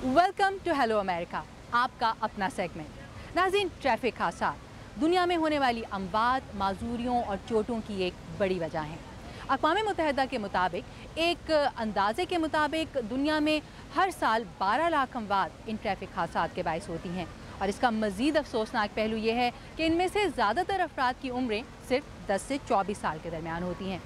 Welcome to hello America, आपका अपना segment. नाज़रीन, ट्रैफिक हादसात दुनिया में होने वाली अमवात, माजूरियों और चोटों की एक बड़ी वजह है। अक़वाम मुत्तहिदा के मुताबिक एक अंदाजे के मुताबिक दुनिया में हर साल 12 लाख अमवात इन ट्रैफिक हादसात के बायस होती हैं। और इसका मज़ीद अफसोसनाक पहलू ये है कि इनमें से ज़्यादातर अफराद की उम्रें सिर्फ 10 से 24 साल के दरमियान होती हैं।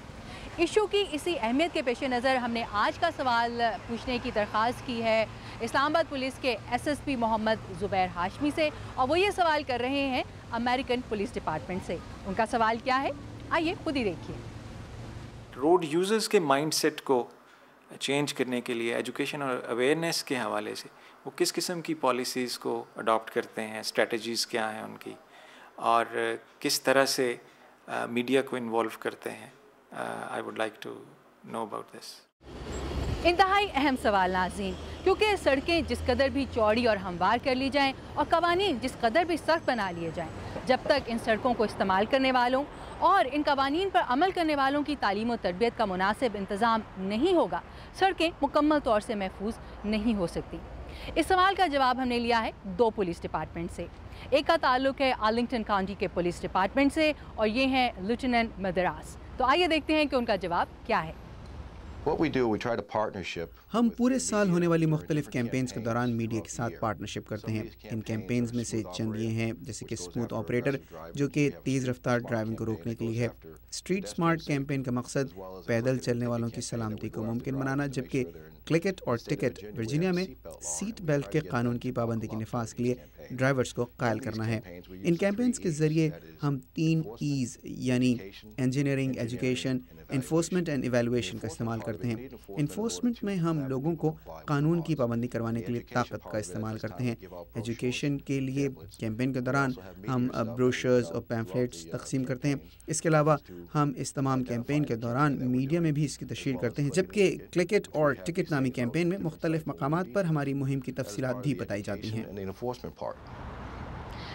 इशू की इसी अहमियत के पेश नज़र हमने आज का सवाल पूछने की दरख्वास्त की है इस्लामाबाद पुलिस के SSP मोहम्मद ज़ुबैर हाशमी से, और वो ये सवाल कर रहे हैं अमेरिकन पुलिस डिपार्टमेंट से। उनका सवाल क्या है, आइए खुद ही देखिए। रोड यूज़र्स के माइंडसेट को चेंज करने के लिए एजुकेशन और अवेयरनेस के हवाले से वो किस किस्म की पॉलिसीज़ को अडॉप्ट करते हैं, स्ट्रेटजीज़ क्या हैं उनकी, और किस तरह से मीडिया को इन्वॉल्व करते हैं। I would like to know about this. इंतहाई अहम सवाल नाज़रीन, क्योंकि सड़कें जिस कदर भी चौड़ी और हमवार कर ली जाएं और कवानीन जिस कदर भी सख्त बना लिए जाएं, जब तक इन सड़कों को इस्तेमाल करने वालों और इन कवानीन पर अमल करने वालों की तालीम और तरबियत का मुनासिब इंतज़ाम नहीं होगा, सड़कें मुकम्मल तौर से महफूज नहीं हो सकती। इस सवाल का जवाब हमने लिया है दो पुलिस डिपार्टमेंट से। एक का ताल्लुक़ है आर्लिंगटन काउंटी के पुलिस डिपार्टमेंट से और ये हैं लेफ्टिनेंट मद्रास। तो आइए देखते हैं कि उनका जवाब क्या है। हम पूरे साल होने वाली मुख्तलिफ कैंपेन्स के दौरान मीडिया के साथ पार्टनरशिप करते हैं। इन कैंपेन्स में से चंद ये हैं, जैसे कि स्मूथ ऑपरेटर, जो कि तेज़ रफ्तार ड्राइविंग को रोकने के लिए है। स्ट्रीट स्मार्ट कैंपेन का मकसद पैदल चलने वालों की सलामती को मुमकिन बनाना, जबकि क्लिक इट और टिकट वर्जीनिया में सीट बेल्ट के कानून की पाबंदी के नफाज के लिए ड्राइवर्स को कायल करना है। इन कैंपेन्स के ज़रिए हम 3 E's यानी engineering, education, enforcement and evaluation का इस्तेमाल करते हैं। इन्फोर्समेंट में हम लोगों को कानून की पाबंदी करवाने के लिए ताकत का इस्तेमाल करते हैं। एजुकेशन के लिए कैंपेन के दौरान हम ब्रोशर्स और पैम्फलेट्स तकसीम करते हैं। इसके अलावा हम इस तमाम कैंपेन के दौरान मीडिया में भी इसकी तशहीर करते हैं, जबकि क्लिक इट और टिकट नामी कैंपेन में मुख्तलिफ मकामात पर हमारी मुहिम की तफसीलात भी बताई जाती हैं।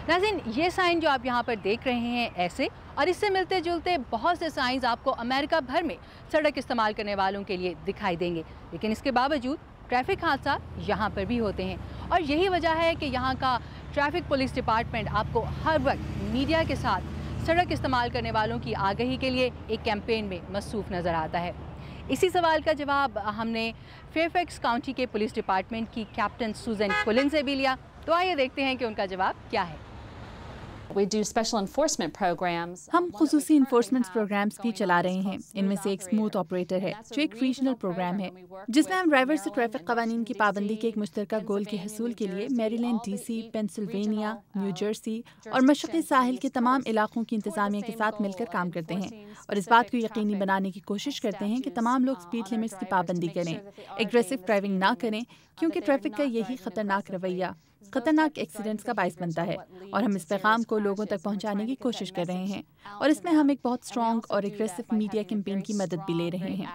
नाज़रीन, ये साइन जो आप यहाँ पर देख रहे हैं ऐसे और इससे मिलते जुलते बहुत से साइंस आपको अमेरिका भर में सड़क इस्तेमाल करने वालों के लिए दिखाई देंगे, लेकिन इसके बावजूद ट्रैफिक हादसा यहाँ पर भी होते हैं। और यही वजह है कि यहाँ का ट्रैफिक पुलिस डिपार्टमेंट आपको हर वक्त मीडिया के साथ सड़क इस्तेमाल करने वालों की आगाही के लिए एक कैंपेन में मसरूफ़ नज़र आता है। इसी सवाल का जवाब हमने फेयरफैक्स काउंटी के पुलिस डिपार्टमेंट की कैप्टन सुजन कुलिन से भी लिया। तो आइए देखते हैं कि उनका जवाब क्या है। हम खुसूसी इन्फोर्समेंट प्रोग्राम्स भी चला रहे हैं। इनमें से एक स्मूथ ऑपरेटर है, जो एक रीजनल प्रोग्राम है, जिसमें हम ड्राइवर से ट्रैफिक कवानीन की पाबंदी के एक मुश्तरका गोल के हसूल के लिए Maryland, DC, Pennsylvania, new Jersey और मशरक़ी साहिल के तमाम इलाकों की इंतजामिया के साथ मिलकर काम करते हैं और इस बात को यकीनी बनाने की कोशिश करते हैं कि तमाम लोग स्पीड लिमिट्स की पाबंदी करें, एग्रेसिव ड्राइविंग ना करें, क्योंकि ट्रैफिक का यही खतरनाक रवैया खतरनाक एक्सीडेंट्स का बाइस बनता है। और हम इस पैगाम को लोगों तक पहुंचाने की कोशिश कर रहे हैं और इसमें हम एक बहुत स्ट्रॉन्ग और एग्रेसिव मीडिया कैंपेन की मदद भी ले रहे हैं।